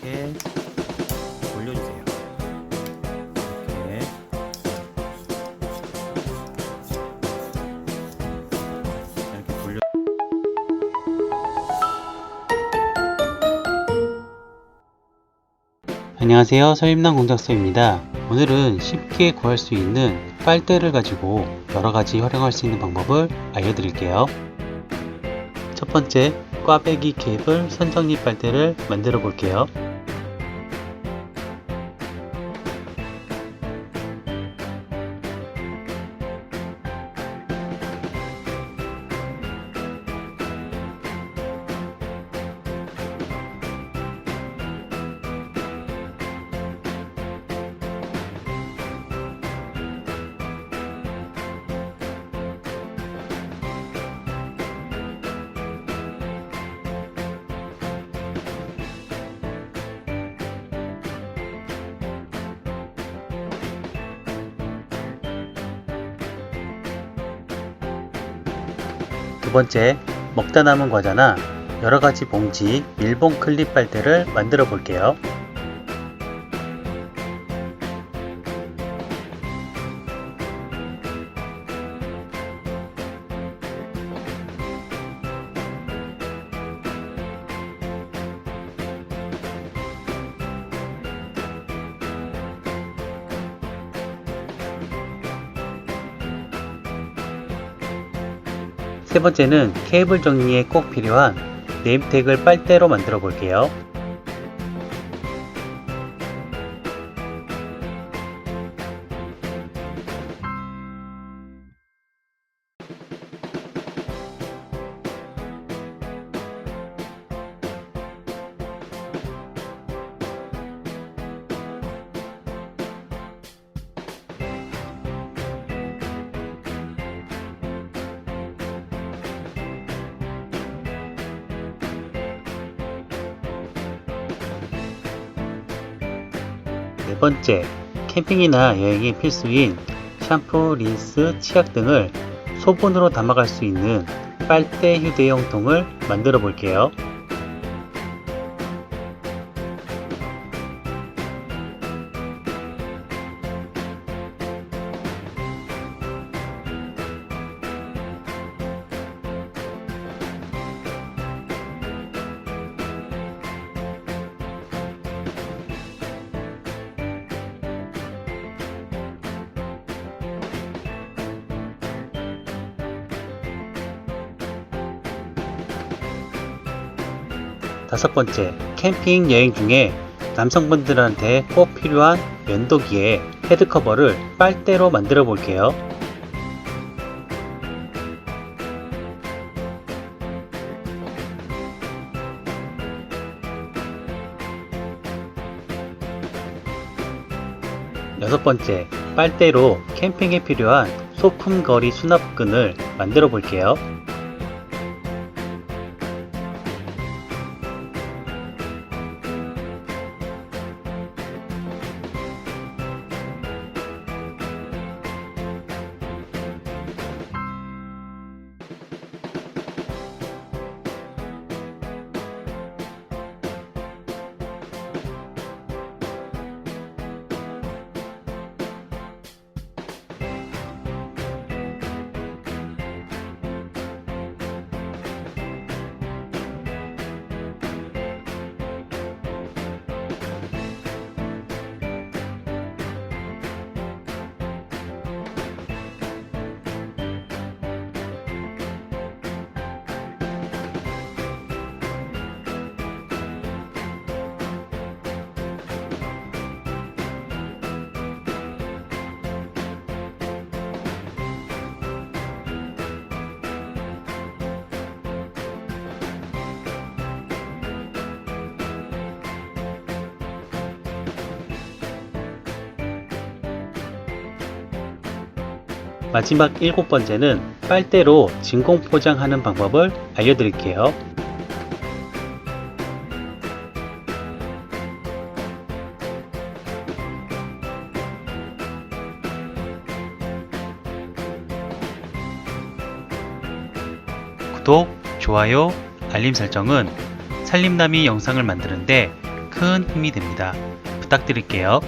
이렇게 돌려주세요. 이렇게. 이렇게 돌려. 안녕하세요, 서임남 공작소입니다. 오늘은 쉽게 구할 수 있는 빨대를 가지고 여러가지 활용할 수 있는 방법을 알려드릴게요. 첫 번째, 꽈배기 케이블 선정리 빨대를 만들어 볼게요. 두 번째, 먹다 남은 과자나 여러가지 봉지 밀봉 클립 빨대를 만들어 볼게요. 세 번째는 케이블 정리에 꼭 필요한 네임택을 빨대로 만들어 볼게요. 네 번째, 캠핑이나 여행에 필수인 샴푸, 린스, 치약 등을 소분으로 담아갈 수 있는 빨대 휴대용 통을 만들어 볼게요. 다섯 번째, 캠핑 여행 중에 남성분들한테 꼭 필요한 면도기에 헤드커버를 빨대로 만들어 볼게요. 여섯 번째, 빨대로 캠핑에 필요한 소품거리 수납끈을 만들어 볼게요. 마지막 일곱 번째는 빨대로 진공 포장하는 방법을 알려드릴게요. 구독, 좋아요, 알림 설정은 살림남이 영상을 만드는데 큰 힘이 됩니다. 부탁드릴게요.